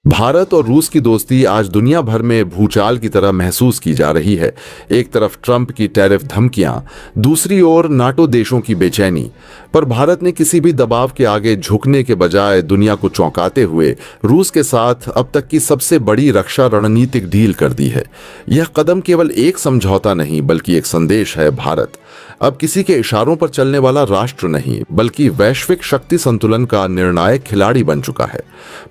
भारत और रूस की दोस्ती आज दुनिया भर में भूचाल की तरह महसूस की जा रही है। एक तरफ ट्रंप की टैरिफ धमकियां, दूसरी ओर नाटो देशों की बेचैनी। पर भारत ने किसी भी दबाव के आगे झुकने के बजाय दुनिया को चौंकाते हुए रूस के साथ अब तक की सबसे बड़ी रक्षा रणनीतिक डील कर दी है। यह कदम केवल एक समझौता नहीं बल्कि एक संदेश है। भारत अब किसी के इशारों पर चलने वाला राष्ट्र नहीं बल्कि वैश्विक शक्ति संतुलन का निर्णायक खिलाड़ी बन चुका है।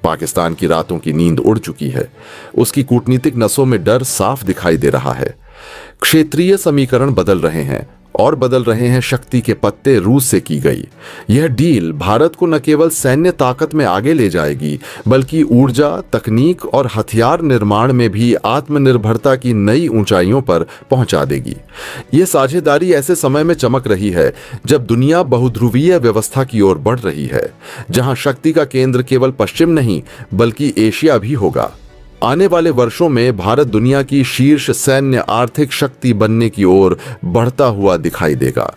पाकिस्तान की रातों की नींद उड़ चुकी है। उसकी कूटनीतिक नसों में डर साफ दिखाई दे रहा है। क्षेत्रीय समीकरण बदल रहे हैं और बदल रहे हैं शक्ति के पत्ते रूस से की गई। यह डील भारत को न केवल सैन्य ताकत में आगे ले जाएगी बल्कि ऊर्जा, तकनीक और हथियार निर्माण में भी आत्मनिर्भरता की नई ऊंचाइयों पर पहुंचा देगी। यह साझेदारी ऐसे समय में चमक रही है जब दुनिया बहुध्रुवीय व्यवस्था की ओर बढ़ रही है, जहां शक्ति का केंद्र केवल पश्चिम नहीं बल्कि एशिया भी होगा। आने वाले वर्षों में भारत दुनिया की शीर्ष सैन्य आर्थिक शक्ति बनने की ओर बढ़ता हुआ दिखाई देगा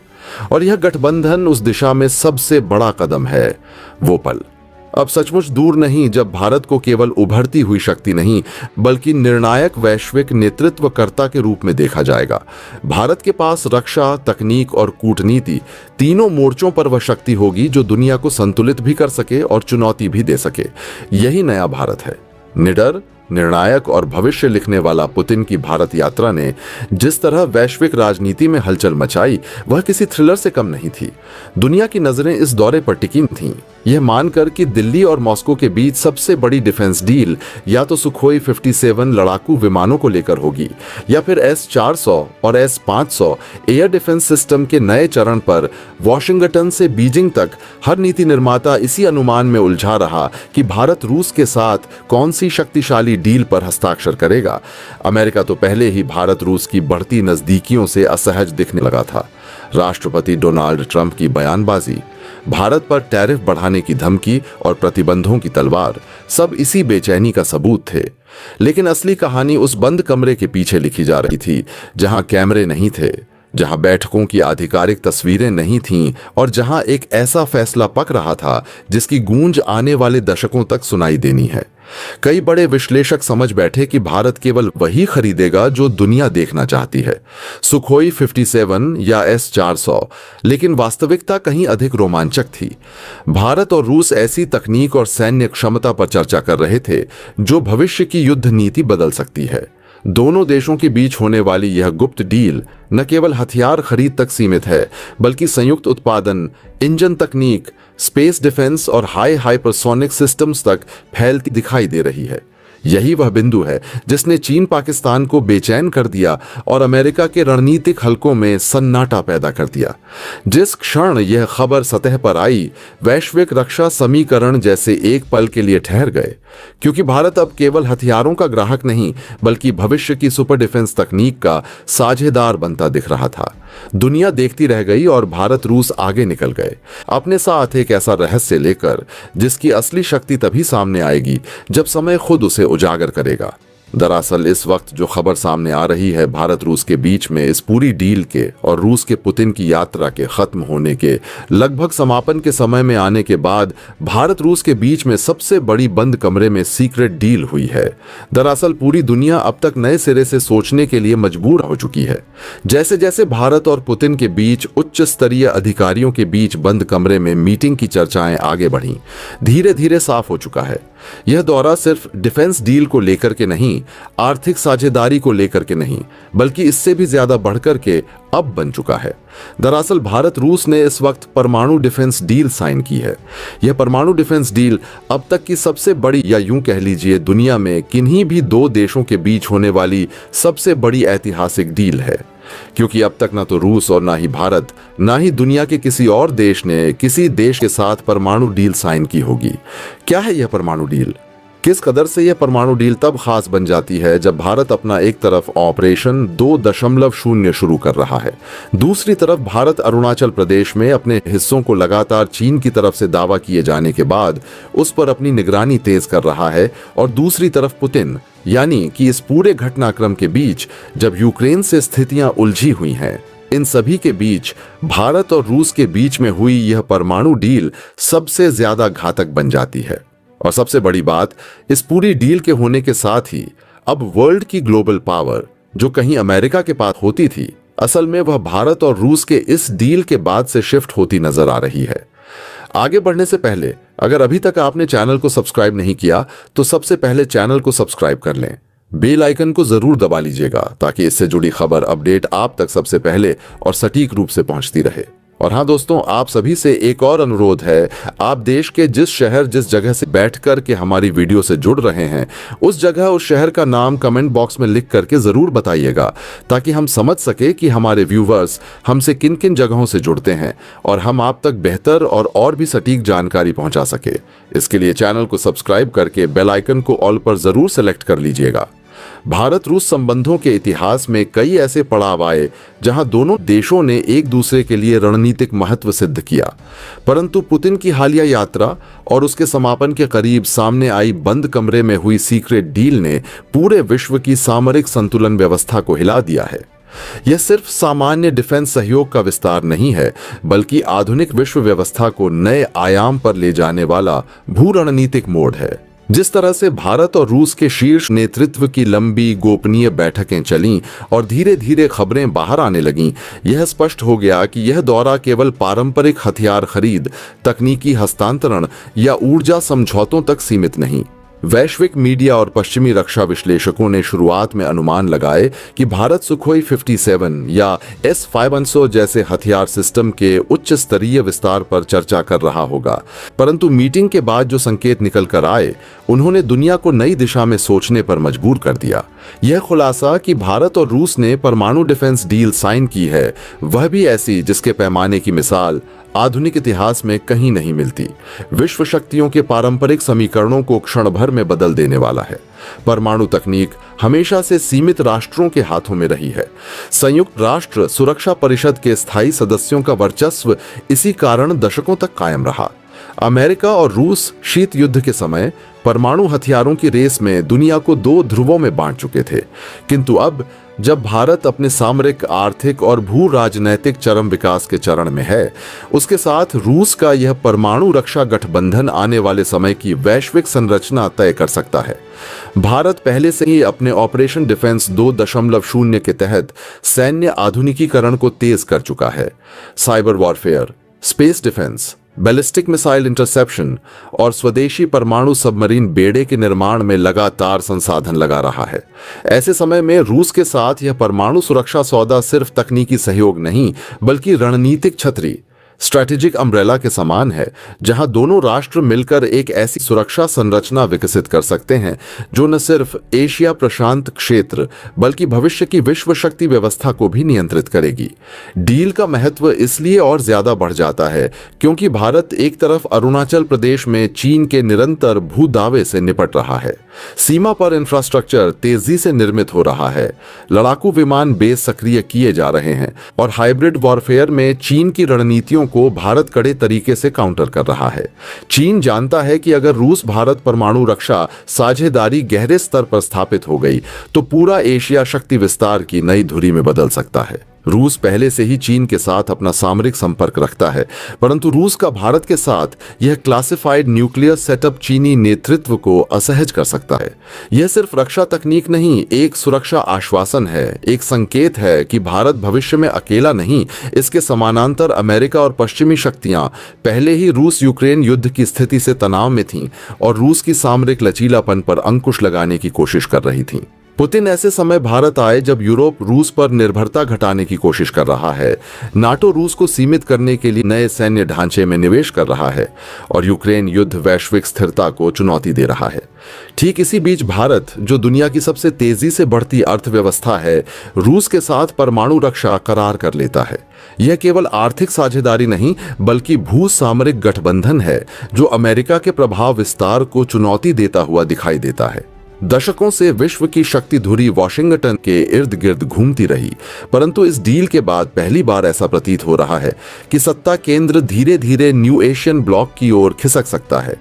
और यह गठबंधन उस दिशा में सबसे बड़ा कदम है। वो पल अब सचमुच दूर नहीं जब भारत को केवल उभरती हुई शक्ति नहीं बल्कि निर्णायक वैश्विक नेतृत्वकर्ता के रूप में देखा जाएगा। भारत के पास रक्षा, तकनीक और कूटनीति तीनों मोर्चों पर वह शक्ति होगी जो दुनिया को संतुलित भी कर सके और चुनौती भी दे सके। यही नया भारत है। निडर, निर्णायक और भविष्य लिखने वाला पुतिन की भारत यात्रा ने जिस तरह वैश्विक राजनीति में हलचल मचाई वह किसी थ्रिलर से कम नहीं थी। दुनिया की नजरें इस दौरे पर टिकी थीं, यह मानकर कि दिल्ली और मॉस्को के बीच सबसे बड़ी डिफेंस डील या तो सुखोई 57 लड़ाकू विमानों को लेकर होगी या फिर S-400 और S-500 एयर डिफेंस सिस्टम के नए चरण पर वॉशिंगटन से बीजिंग तक हर नीति निर्माता इसी अनुमान में उलझा रहा कि भारत रूस के साथ कौन सी शक्तिशाली डील पर हस्ताक्षर करेगा। अमेरिका तो पहले ही भारत रूस की बढ़ती नजदीकियों से असहज दिखने लगा था। राष्ट्रपति डोनाल्ड ट्रंप की बयानबाजी, भारत पर टैरिफ बढ़ाने की धमकी और प्रतिबंधों की तलवार सब इसी बेचैनी का सबूत थे। लेकिन असली कहानी उस बंद कमरे के पीछे लिखी जा रही थी, जहां कैमरे नहीं थे, जहां बैठकों की आधिकारिक तस्वीरें नहीं थीं और जहां एक ऐसा फैसला पक रहा था जिसकी गूंज आने वाले दशकों तक सुनाई देनी है। कई बड़े विश्लेषक समझ बैठे कि भारत केवल वही खरीदेगा जो दुनिया देखना चाहती है, सुखोई 57 या S-400, लेकिन वास्तविकता कहीं अधिक रोमांचक थी। भारत और रूस ऐसी तकनीक और सैन्य क्षमता पर चर्चा कर रहे थे जो भविष्य की युद्ध नीति बदल सकती है। दोनों देशों के बीच होने वाली यह गुप्त डील न केवल हथियार खरीद तक सीमित है बल्कि संयुक्त उत्पादन, इंजन तकनीक, स्पेस डिफेंस और हाई हाइपरसोनिक सिस्टम्स तक फैलती दिखाई दे रही है। यही वह बिंदु है जिसने चीन पाकिस्तान को बेचैन कर दिया और अमेरिका के रणनीतिक हलकों में सन्नाटा पैदा कर दिया। जिस क्षण यह खबर सतह पर आई, वैश्विक रक्षा समीकरण जैसे एक पल के लिए ठहर गए, क्योंकि भारत अब केवल हथियारों का ग्राहक नहीं बल्कि भविष्य की सुपर डिफेंस तकनीक का साझेदार बनता दिख रहा था। दुनिया देखती रह गई और भारत रूस आगे निकल गए, अपने साथ एक ऐसा रहस्य लेकर जिसकी असली शक्ति तभी सामने आएगी जब समय खुद उसे उजागर करेगा। दरअसल इस वक्त जो खबर सामने आ रही है भारत रूस के बीच में इस पूरी डील के और रूस के पुतिन की यात्रा के खत्म होने के लगभग समापन के समय में आने के बाद भारत रूस के बीच में सबसे बड़ी बंद कमरे में सीक्रेट डील हुई है। दरअसल पूरी दुनिया अब तक नए सिरे से सोचने के लिए मजबूर हो चुकी है। जैसे जैसे भारत और पुतिन के बीच उच्च स्तरीय अधिकारियों के बीच बंद कमरे में मीटिंग की चर्चाएं आगे बढ़ी, धीरे धीरे साफ हो चुका है यह दौरा सिर्फ डिफेंस डील को लेकर के नहीं, आर्थिक साझेदारी को लेकर के नहीं, बल्कि इससे भी ज्यादा बढ़कर के अब बन चुका है। दरअसल भारत रूस ने इस वक्त परमाणु डिफेंस डील साइन की है। यह परमाणु डिफेंस डील अब तक की सबसे बड़ी, या यूं कह लीजिए दुनिया में किन्हीं भी दो देशों के बीच होने वाली सबसे बड़ी ऐतिहासिक डील है, क्योंकि अब तक ना तो रूस और ना ही भारत, ना ही दुनिया के किसी और देश ने किसी देश के साथ परमाणु डील साइन की होगी। क्या है यह परमाणु डील? किस कदर से यह परमाणु डील तब खास बन जाती है जब भारत अपना एक तरफ ऑपरेशन 2.0 शुरू कर रहा है, दूसरी तरफ भारत अरुणाचल प्रदेश में अपने हिस्सों को लगातार चीन की तरफ से दावा किए जाने के बाद उस पर अपनी निगरानी तेज कर रहा है, और दूसरी तरफ पुतिन, यानी कि इस पूरे घटनाक्रम के बीच जब यूक्रेन से स्थितियां उलझी हुई हैं, इन सभी के बीच भारत और रूस के बीच में हुई यह परमाणु डील सबसे ज्यादा घातक बन जाती है। और सबसे बड़ी बात, इस पूरी डील के होने के साथ ही अब वर्ल्ड की ग्लोबल पावर जो कहीं अमेरिका के पास होती थी, असल में वह भारत और रूस के इस डील के बाद से शिफ्ट होती नजर आ रही है। आगे बढ़ने से पहले अगर अभी तक आपने चैनल को सब्सक्राइब नहीं किया तो सबसे पहले चैनल को सब्सक्राइब कर लें। बेल आइकन को जरूर दबा लीजिएगा ताकि इससे जुड़ी खबर अपडेट आप तक सबसे पहले और सटीक रूप से पहुंचती रहे। और हाँ दोस्तों, आप सभी से एक और अनुरोध है, आप देश के जिस शहर जिस जगह से बैठकर के हमारी वीडियो से जुड़ रहे हैं उस जगह उस शहर का नाम कमेंट बॉक्स में लिख करके जरूर बताइएगा ताकि हम समझ सके कि हमारे व्यूवर्स हमसे किन किन जगहों से जुड़ते हैं और हम आप तक बेहतर और भी सटीक जानकारी पहुंचा सके। इसके लिए चैनल को सब्सक्राइब करके बेल आइकन को ऑल पर जरूर सेलेक्ट कर लीजिएगा। भारत रूस संबंधों के इतिहास में कई ऐसे पड़ाव आए जहां दोनों देशों ने एक दूसरे के लिए रणनीतिक महत्व सिद्ध किया, परंतु पुतिन की हालिया यात्रा और उसके समापन के करीब सामने आई बंद कमरे में हुई सीक्रेट डील ने पूरे विश्व की सामरिक संतुलन व्यवस्था को हिला दिया है। यह सिर्फ सामान्य डिफेंस सहयोग का विस्तार नहीं है, बल्कि आधुनिक विश्व व्यवस्था को नए आयाम पर ले जाने वाला भू रणनीतिक मोड़ है। जिस तरह से भारत और रूस के शीर्ष नेतृत्व की लंबी गोपनीय बैठकें चलीं और धीरे धीरे खबरें बाहर आने लगीं, यह स्पष्ट हो गया कि यह दौरा केवल पारंपरिक हथियार खरीद, तकनीकी हस्तांतरण या ऊर्जा समझौतों तक सीमित नहीं। वैश्विक मीडिया और पश्चिमी रक्षा विश्लेषकों ने शुरुआत में अनुमान लगाए कि भारत सुखोई 57 या S-500 जैसे हथियार सिस्टम के उच्च स्तरीय विस्तार पर चर्चा कर रहा होगा, परंतु मीटिंग के बाद जो संकेत निकल कर आए उन्होंने दुनिया को नई दिशा में सोचने पर मजबूर कर दिया। यह खुलासा कि भारत और रूस ने परमाणु डिफेंस डील साइन की है, वह भी ऐसी जिसके पैमाने की मिसाल आधुनिक इतिहास में कहीं नहीं मिलती। विश्व शक्तियों के पारंपरिक समीकरणों को क्षण भर में बदल देने वाला है। परमाणु तकनीक हमेशा से सीमित राष्ट्रों के हाथों में रही है। संयुक्त राष्ट्र सुरक्षा परिषद के स्थायी सदस्यों का वर्चस्व इसी कारण दशकों तक कायम रहा। अमेरिका और रूस शीत युद्ध के समय परमाणु हथियारों की रेस में दुनिया को दो ध्रुवों में बांट चुके थे, किंतु अब जब भारत अपने सामरिक, आर्थिक और भू राजनैतिक चरम विकास के चरण में है, उसके साथ रूस का यह परमाणु रक्षा गठबंधन आने वाले समय की वैश्विक संरचना तय कर सकता है। भारत पहले से ही अपने ऑपरेशन डिफेंस 2.0 के तहत सैन्य आधुनिकीकरण को तेज कर चुका है। Cyber warfare, space defence, ballistic missile interception और स्वदेशी परमाणु सबमरीन बेड़े के निर्माण में लगातार संसाधन लगा रहा है। ऐसे समय में रूस के साथ यह परमाणु सुरक्षा सौदा सिर्फ तकनीकी सहयोग नहीं, बल्कि रणनीतिक छतरी, स्ट्रैटेजिक अम्ब्रेला के समान है, जहां दोनों राष्ट्र मिलकर एक ऐसी सुरक्षा संरचना विकसित कर सकते हैं जो न सिर्फ एशिया प्रशांत क्षेत्र बल्कि भविष्य की विश्व शक्ति व्यवस्था को भी नियंत्रित करेगी। डील का महत्व इसलिए और ज्यादा बढ़ जाता है क्योंकि भारत एक तरफ अरुणाचल प्रदेश में चीन के निरंतर भू दावे से निपट रहा है, सीमा पर इंफ्रास्ट्रक्चर तेजी से निर्मित हो रहा है, लड़ाकू विमान बेस सक्रिय किए जा रहे हैं और हाइब्रिड वॉरफेयर में चीन की रणनीतियों को भारत कड़े तरीके से काउंटर कर रहा है। चीन जानता है कि अगर रूस भारत परमाणु रक्षा साझेदारी गहरे स्तर पर स्थापित हो गई तो पूरा एशिया शक्ति विस्तार की नई धुरी में बदल सकता है। रूस पहले से ही चीन के साथ अपना सामरिक संपर्क रखता है, परंतु रूस का भारत के साथ यह क्लासिफाइड न्यूक्लियर सेटअप चीनी नेतृत्व को असहज कर सकता है। यह सिर्फ रक्षा तकनीक नहीं, एक सुरक्षा आश्वासन है, एक संकेत है कि भारत भविष्य में अकेला नहीं। इसके समानांतर अमेरिका और पश्चिमी शक्तियां पहले ही रूस यूक्रेन युद्ध की स्थिति से तनाव में थीं और रूस की सामरिक लचीलापन पर अंकुश लगाने की कोशिश कर रही थीं। पुतिन ऐसे समय भारत आए जब यूरोप रूस पर निर्भरता घटाने की कोशिश कर रहा है, नाटो रूस को सीमित करने के लिए नए सैन्य ढांचे में निवेश कर रहा है और यूक्रेन युद्ध वैश्विक स्थिरता को चुनौती दे रहा है। ठीक इसी बीच भारत, जो दुनिया की सबसे तेजी से बढ़ती अर्थव्यवस्था है, रूस के साथ परमाणु रक्षा करार कर लेता है। यह केवल आर्थिक साझेदारी नहीं बल्कि भू सामरिक गठबंधन है जो अमेरिका के प्रभाव विस्तार को चुनौती देता हुआ दिखाई देता है। दशकों से विश्व की शक्ति धुरी वॉशिंगटन के इर्द गिर्द घूमती रही, परंतु इस डील के बाद पहली बार ऐसा प्रतीत हो रहा है कि सत्ता केंद्र धीरे धीरे न्यू एशियन ब्लॉक की ओर खिसक सकता है,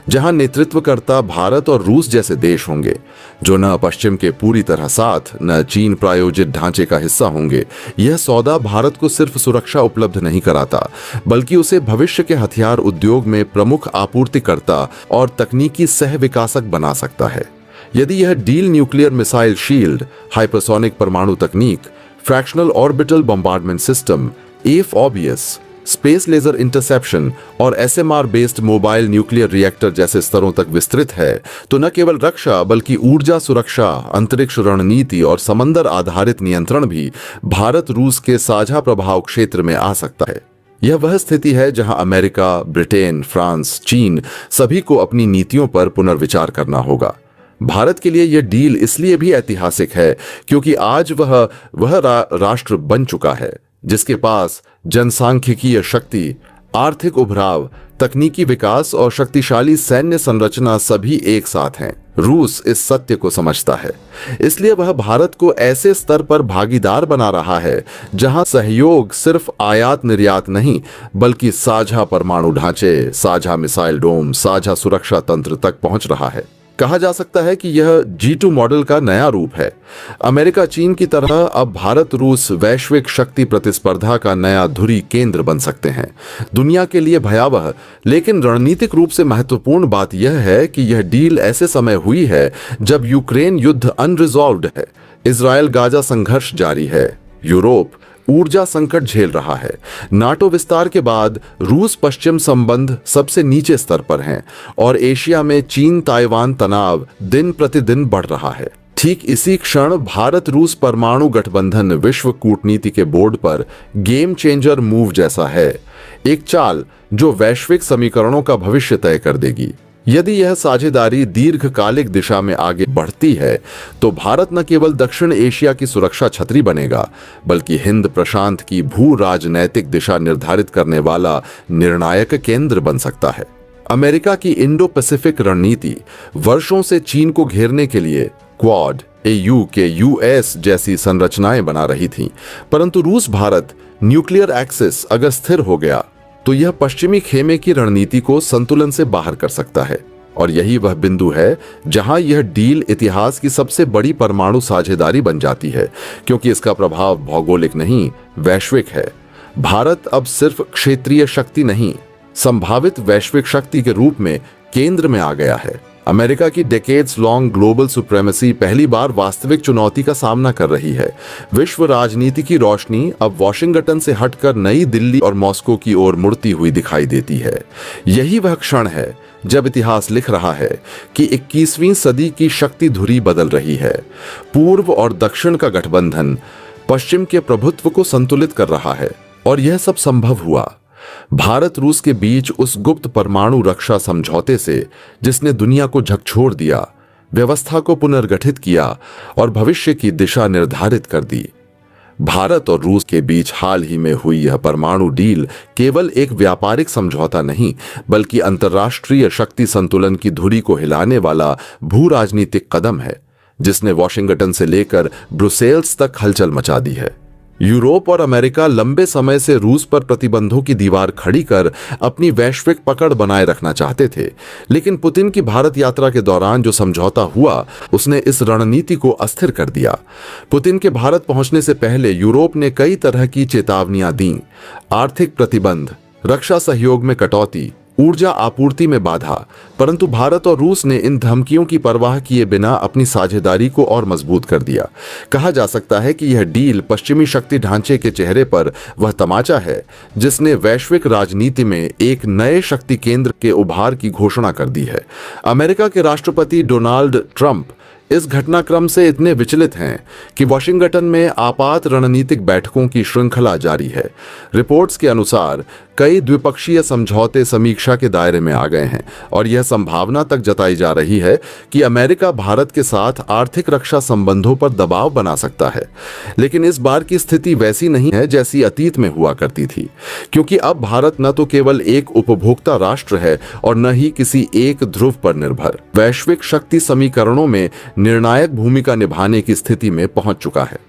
जहां नेतृत्वकर्ता भारत और रूस जैसे देश होंगे, जो न पश्चिम के पूरी तरह साथ न चीन प्रायोजित ढांचे का हिस्सा होंगे। यह सौदा भारत को सिर्फ सुरक्षा उपलब्ध नहीं कराता, बल्कि उसे भविष्य के हथियार उद्योग में प्रमुख आपूर्तिकर्ता और तकनीकी सह विकासक बना सकता है। यदि यह deal nuclear missile shield, hypersonic परमाणु तकनीक, fractional orbital bombardment system, AFOBS, space laser interception और SMR based mobile nuclear reactor जैसे स्तरों तक विस्तृत है, तो न केवल रक्षा बल्कि ऊर्जा सुरक्षा, अंतरिक्ष रणनीति और समंदर आधारित नियंत्रण भी भारत रूस के साझा प्रभाव क्षेत्र में आ सकता है। यह वह स्थिति है जहां अमेरिका, ब्रिटेन, फ्रांस, चीन सभी को अपनी नीतियों पर पुनर्विचार करना होगा। भारत के लिए यह डील इसलिए भी ऐतिहासिक है क्योंकि आज वह राष्ट्र बन चुका है जिसके पास जनसांख्यिकीय शक्ति, आर्थिक उभराव, तकनीकी विकास और शक्तिशाली सैन्य संरचना सभी एक साथ हैं। रूस इस सत्य को समझता है, इसलिए वह भारत को ऐसे स्तर पर भागीदार बना रहा है जहां सहयोग सिर्फ आयात निर्यात नहीं, बल्कि साझा परमाणु ढांचे, साझा मिसाइल डोम, साझा सुरक्षा तंत्र तक पहुंच रहा है। कहा जा सकता है कि यह G2 मॉडल का नया रूप है। अमेरिका चीन की तरह अब भारत रूस वैश्विक शक्ति प्रतिस्पर्धा का नया धुरी केंद्र बन सकते हैं। दुनिया के लिए भयावह लेकिन रणनीतिक रूप से महत्वपूर्ण बात यह है कि यह डील ऐसे समय हुई है जब यूक्रेन युद्ध अनरिजॉल्व्ड है, इजराइल गाजा संघर्ष जारी है, यूरोप ऊर्जा संकट झेल रहा है, नाटो विस्तार के बाद रूस पश्चिम संबंध सबसे नीचे स्तर पर हैं और एशिया में चीन ताइवान तनाव दिन प्रतिदिन बढ़ रहा है। ठीक इसी क्षण भारत रूस परमाणु गठबंधन विश्व कूटनीति के बोर्ड पर गेम चेंजर मूव जैसा है, एक चाल जो वैश्विक समीकरणों का भविष्य तय कर देगी। यदि यह साझेदारी दीर्घकालिक दिशा में आगे बढ़ती है तो भारत न केवल दक्षिण एशिया की सुरक्षा छतरी बनेगा, बल्कि हिंद प्रशांत की भू राजनैतिक दिशा निर्धारित करने वाला निर्णायक केंद्र बन सकता है। अमेरिका की इंडो पैसिफिक रणनीति वर्षों से चीन को घेरने के लिए क्वाड, AU के US जैसी संरचनाएं बना रही थीं, परंतु रूस भारत न्यूक्लियर एक्सिस अगर स्थिर हो गया तो यह पश्चिमी खेमे की रणनीति को संतुलन से बाहर कर सकता है। और यही वह बिंदु है जहां यह डील इतिहास की सबसे बड़ी परमाणु साझेदारी बन जाती है, क्योंकि इसका प्रभाव भौगोलिक नहीं, वैश्विक है। भारत अब सिर्फ क्षेत्रीय शक्ति नहीं, संभावित वैश्विक शक्ति के रूप में केंद्र में आ गया है। अमेरिका की डेकेड्स लॉन्ग ग्लोबल सुप्रीमेसी पहली बार वास्तविक चुनौती का सामना कर रही है। विश्व राजनीति की रोशनी अब वॉशिंगटन से हटकर नई दिल्ली और मॉस्को की ओर मुड़ती हुई दिखाई देती है। यही वह क्षण है जब इतिहास लिख रहा है कि 21वीं सदी की शक्ति धुरी बदल रही है। पूर्व और दक्षिण का गठबंधन पश्चिम के प्रभुत्व को संतुलित कर रहा है, और यह सब संभव हुआ भारत रूस के बीच उस गुप्त परमाणु रक्षा समझौते से जिसने दुनिया को झकझोर दिया, व्यवस्था को पुनर्गठित किया और भविष्य की दिशा निर्धारित कर दी। भारत और रूस के बीच हाल ही में हुई यह परमाणु डील केवल एक व्यापारिक समझौता नहीं, बल्कि अंतर्राष्ट्रीय शक्ति संतुलन की धुरी को हिलाने वाला भू राजनीतिक कदम है, जिसने वॉशिंगटन से लेकर ब्रुसेल्स तक हलचल मचा दी है। यूरोप और अमेरिका लंबे समय से रूस पर प्रतिबंधों की दीवार खड़ी कर अपनी वैश्विक पकड़ बनाए रखना चाहते थे, लेकिन पुतिन की भारत यात्रा के दौरान जो समझौता हुआ उसने इस रणनीति को अस्थिर कर दिया। पुतिन के भारत पहुंचने से पहले यूरोप ने कई तरह की चेतावनियां दी, आर्थिक प्रतिबंध, रक्षा सहयोग में कटौती, ऊर्जा आपूर्ति में बाधा, परंतु भारत और रूस ने इन धमकियों की परवाह किए बिना अपनी साझेदारी को और मजबूत कर दिया। कहा जा सकता है कि यह डील पश्चिमी शक्ति ढांचे के चेहरे पर वह तमाचा है जिसने वैश्विक राजनीति में एक नए शक्ति केंद्र के उभार की घोषणा कर दी है। अमेरिका के राष्ट्रपति डोनाल्ड ट्रंप इस घटनाक्रम से इतने विचलित हैं कि वॉशिंगटन में आपात रणनीतिक बैठकों की श्रृंखला जारी है। रिपोर्ट्स के अनुसार कई द्विपक्षीय समझौते समीक्षा के दायरे में आ गए हैं और यह संभावना तक जताई जा रही है कि अमेरिका भारत के साथ आर्थिक रक्षा संबंधों पर दबाव बना सकता है। लेकिन इस बार की स्थिति वैसी नहीं है जैसी अतीत में हुआ करती थी, क्योंकि अब भारत न तो केवल एक उपभोक्ता राष्ट्र है और न ही किसी एक ध्रुव पर निर्भर वैश्विक शक्ति समीकरणों में निर्णायक भूमिका निभाने की स्थिति में पहुंच चुका है।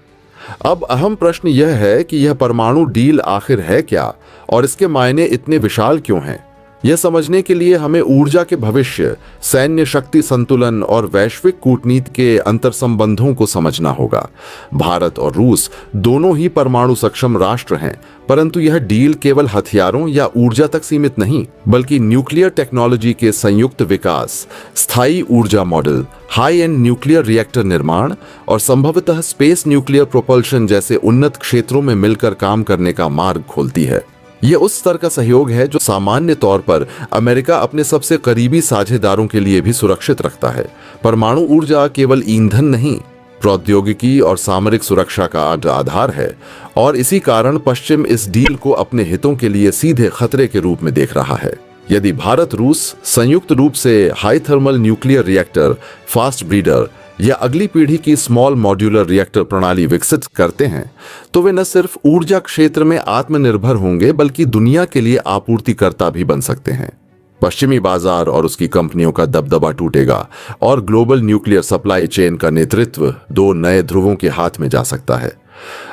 अब अहम प्रश्न यह है कि यह परमाणु डील आखिर है क्या और इसके मायने इतने विशाल क्यों हैं। यह समझने के लिए हमें ऊर्जा के भविष्य, सैन्य शक्ति संतुलन और वैश्विक कूटनीति के अंतर्संबंधों को समझना होगा। भारत और रूस दोनों ही परमाणु सक्षम राष्ट्र हैं, परंतु यह डील केवल हथियारों या ऊर्जा तक सीमित नहीं, बल्कि न्यूक्लियर टेक्नोलॉजी के संयुक्त विकास, स्थायी ऊर्जा model, high and nuclear reactor निर्माण और संभवतः स्पेस न्यूक्लियर प्रोपल्शन जैसे उन्नत क्षेत्रों में मिलकर काम करने का मार्ग खोलती है। यह उस स्तर का सहयोग है जो सामान्य तौर पर अमेरिका अपने सबसे करीबी साझेदारों के लिए भी सुरक्षित रखता है। परमाणु ऊर्जा केवल ईंधन नहीं, प्रौद्योगिकी और सामरिक सुरक्षा का आधार है और इसी कारण पश्चिम इस डील को अपने हितों के लिए सीधे खतरे के रूप में देख रहा है। यदि भारत रूस संयुक्त रूप से high thermal nuclear reactor, fast breeder या अगली पीढ़ी की स्मॉल मॉड्यूलर रिएक्टर प्रणाली विकसित करते हैं तो वे न सिर्फ ऊर्जा क्षेत्र में आत्मनिर्भर होंगे बल्कि दुनिया के लिए आपूर्तिकर्ता भी बन सकते हैं। पश्चिमी बाजार और उसकी कंपनियों का दबदबा टूटेगा और ग्लोबल न्यूक्लियर सप्लाई चेन का नेतृत्व दो नए ध्रुवों के हाथ में जा सकता है।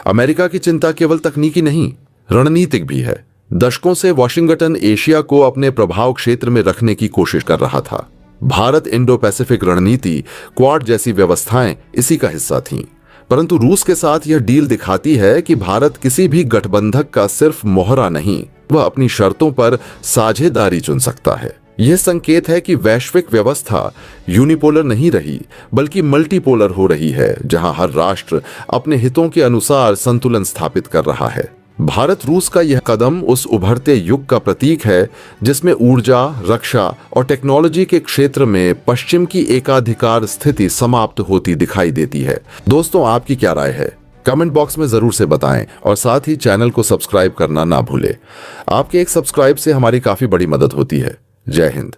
अमेरिका की चिंता केवल तकनीकी नहीं, रणनीतिक भी है। दशकों से वॉशिंगटन एशिया को अपने प्रभाव क्षेत्र में रखने की कोशिश कर रहा था। भारत इंडो पैसिफिक रणनीति, क्वाड जैसी व्यवस्थाएं इसी का हिस्सा थीं। परंतु रूस के साथ यह डील दिखाती है कि भारत किसी भी गठबंधक का सिर्फ मोहरा नहीं, वह अपनी शर्तों पर साझेदारी चुन सकता है। यह संकेत है कि वैश्विक व्यवस्था यूनिपोलर नहीं रही बल्कि मल्टीपोलर हो रही है, जहां हर राष्ट्र अपने हितों के अनुसार संतुलन स्थापित कर रहा है। भारत रूस का यह कदम उस उभरते युग का प्रतीक है जिसमें ऊर्जा, रक्षा और टेक्नोलॉजी के क्षेत्र में पश्चिम की एकाधिकार स्थिति समाप्त होती दिखाई देती है। दोस्तों, आपकी क्या राय है? कमेंट बॉक्स में जरूर से बताएं और साथ ही चैनल को सब्सक्राइब करना ना भूलें। आपके एक सब्सक्राइब से हमारी काफी बड़ी मदद होती है। जय हिंद।